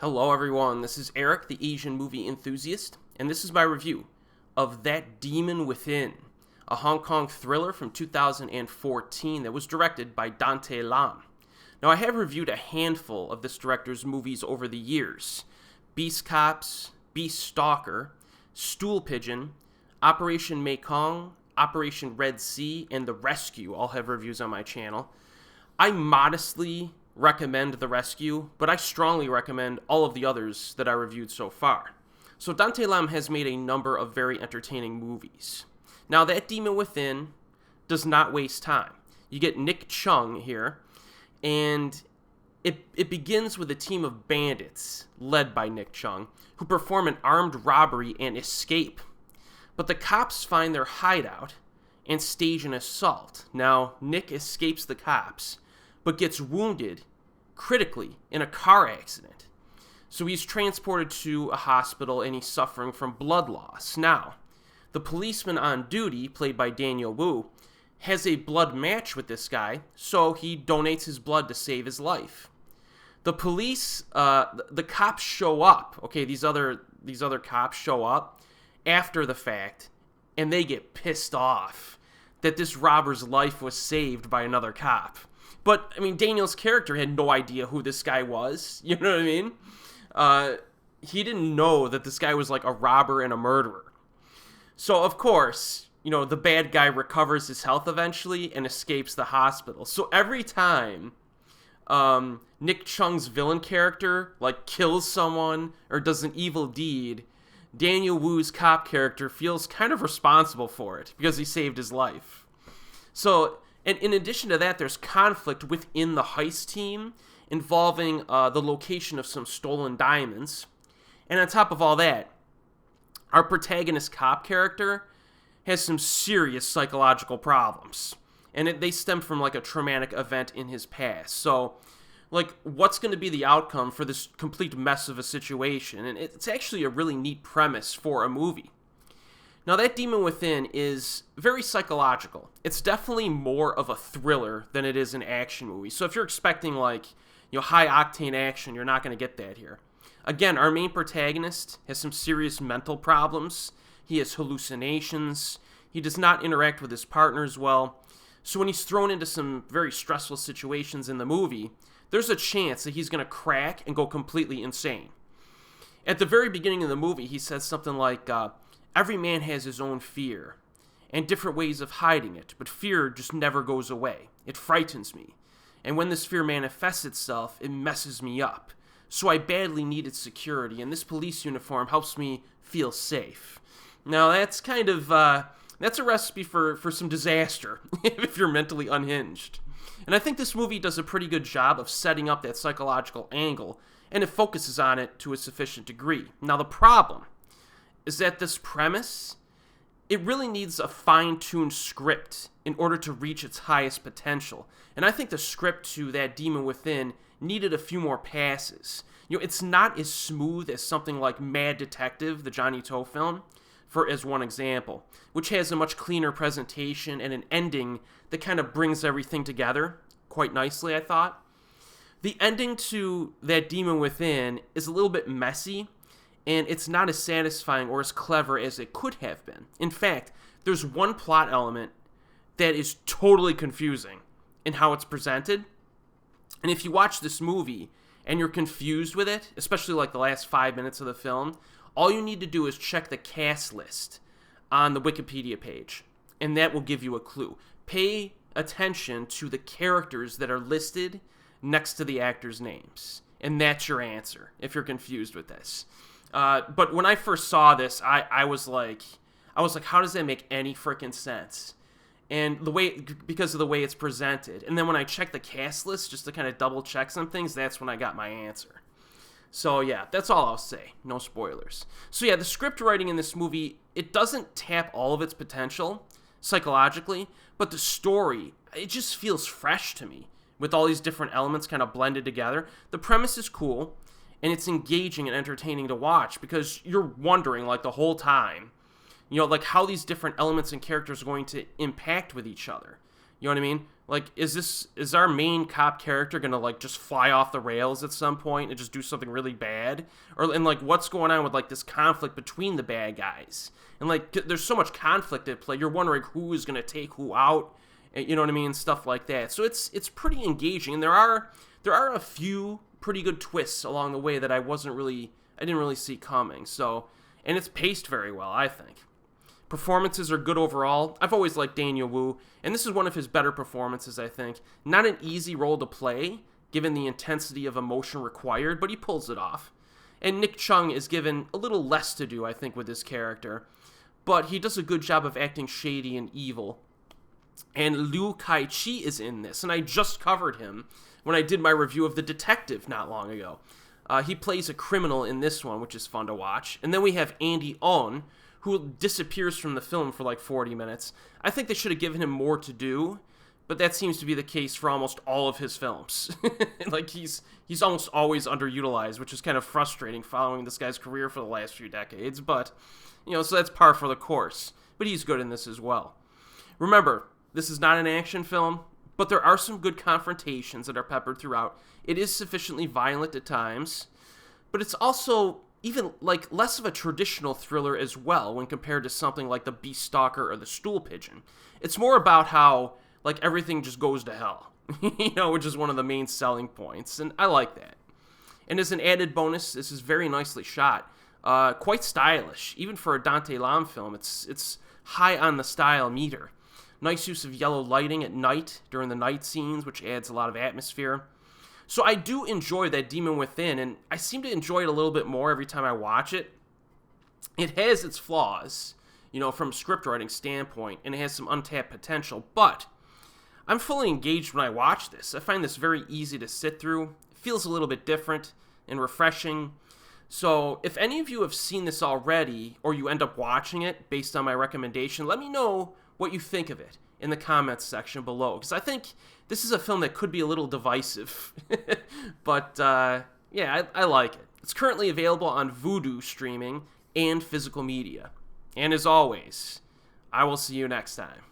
Hello everyone, this is Erik, the Asian movie enthusiast, and this is my review of That Demon Within, a Hong Kong thriller from 2014 that was directed by Dante Lam. Now I have reviewed a handful of this director's movies over the years: Beast Cops, Beast Stalker, Stool Pigeon, Operation Mekong, Operation Red Sea, and The Rescue all have reviews on my channel. I modestly recommend The Rescue, but I strongly recommend all of the others that I reviewed so far. So Dante Lam has made a number of very entertaining movies. Now, That Demon Within does not waste time. You get Nick Chung here, and it begins with a team of bandits led by Nick Chung who perform an armed robbery and escape. But the cops find their hideout and stage an assault. Now, Nick escapes the cops, but gets wounded critically in a car accident. So he's transported to a hospital and he's suffering from blood loss. Now, the policeman on duty, played by Daniel Wu, has a blood match with this guy, so he donates his blood to save his life. The police, the cops show up. Okay, these other cops show up after the fact, and they get pissed off that this robber's life was saved by another cop. But, I mean, Daniel's character had no idea who this guy was. You know what I mean? He didn't know that this guy was like a robber and a murderer. So, of course, you know, the bad guy recovers his health eventually and escapes the hospital. So every time Nick Chung's villain character, like, kills someone or does an evil deed, Daniel Wu's cop character feels kind of responsible for it because he saved his life. So, and in addition to that, there's conflict within the heist team involving the location of some stolen diamonds. And on top of all that, our protagonist cop character has some serious psychological problems. And they stem from like a traumatic event in his past. So, like, what's going to be the outcome for this complete mess of a situation? And it's actually a really neat premise for a movie. Now, That Demon Within is very psychological. It's definitely more of a thriller than it is an action movie. So if you're expecting, like, you know, high-octane action, you're not going to get that here. Again, our main protagonist has some serious mental problems. He has hallucinations. He does not interact with his partners well. So when he's thrown into some very stressful situations in the movie, there's a chance that he's going to crack and go completely insane. At the very beginning of the movie, he says something like, every man has his own fear and different ways of hiding it, but fear just never goes away. It frightens me. And when this fear manifests itself, it messes me up. So I badly needed security, and this police uniform helps me feel safe. Now, that's kind of, that's a recipe for some disaster if you're mentally unhinged. And I think this movie does a pretty good job of setting up that psychological angle, and it focuses on it to a sufficient degree. Now, the problem is that this premise, it really needs a fine-tuned script in order to reach its highest potential. And I think the script to That Demon Within needed a few more passes. You know, it's not as smooth as something like Mad Detective, the Johnny To film, as one example, which has a much cleaner presentation and an ending that kind of brings everything together quite nicely, I thought. The ending to That Demon Within is a little bit messy, and it's not as satisfying or as clever as it could have been. In fact, there's one plot element that is totally confusing in how it's presented. And if you watch this movie and you're confused with it, especially like the last 5 minutes of the film, all you need to do is check the cast list on the Wikipedia page, and that will give you a clue. Pay attention to the characters that are listed next to the actors' names, and that's your answer if you're confused with this. But when I first saw this, I was like, how does that make any freaking sense? And because of the way it's presented. And then when I checked the cast list just to kind of double check some things, that's when I got my answer. So yeah, that's all I'll say. No spoilers. So yeah, the script writing in this movie, it doesn't tap all of its potential psychologically, but the story, it just feels fresh to me with all these different elements kind of blended together. The premise is cool, and it's engaging and entertaining to watch because you're wondering, like, the whole time, you know, like, how these different elements and characters are going to impact with each other. You know what I mean? Like, is our main cop character gonna, like, just fly off the rails at some point and just do something really bad? And, like, what's going on with, like, this conflict between the bad guys? And, like, there's so much conflict at play. You're wondering who is gonna take who out, you know what I mean? Stuff like that. So it's pretty engaging. And there are a few pretty good twists along the way that I didn't really see coming. So, and it's paced very well, I think. Performances are good overall. I've always liked Daniel Wu, and this is one of his better performances, I think. Not an easy role to play, given the intensity of emotion required, but he pulls it off. And Nick Chung is given a little less to do, I think, with his character. But he does a good job of acting shady and evil. And Liu Kai-chi is in this, and I just covered him when I did my review of The Detective not long ago. He plays a criminal in this one, which is fun to watch. And then we have Andy On, who disappears from the film for like 40 minutes. I think they should have given him more to do, but that seems to be the case for almost all of his films. Like, he's almost always underutilized, which is kind of frustrating following this guy's career for the last few decades, but, you know, so that's par for the course. But he's good in this as well. Remember, this is not an action film, but there are some good confrontations that are peppered throughout. It is sufficiently violent at times, but it's also even, like, less of a traditional thriller as well when compared to something like The Beast Stalker or The Stool Pigeon. It's more about how, like, everything just goes to hell, you know, which is one of the main selling points, and I like that. And as an added bonus, this is very nicely shot. Quite stylish. Even for a Dante Lam film, it's high on the style meter. Nice use of yellow lighting at night during the night scenes, which adds a lot of atmosphere. So I do enjoy that Demon Within, and I seem to enjoy it a little bit more every time I watch it. It has its flaws, you know, from a script writing standpoint, and it has some untapped potential, but I'm fully engaged when I watch this. I find this very easy to sit through. It feels a little bit different and refreshing. So if any of you have seen this already, or you end up watching it based on my recommendation, let me know what you think of it in the comments section below, because I think this is a film that could be a little divisive. But, yeah, I like it. It's currently available on Vudu streaming and physical media. And as always, I will see you next time.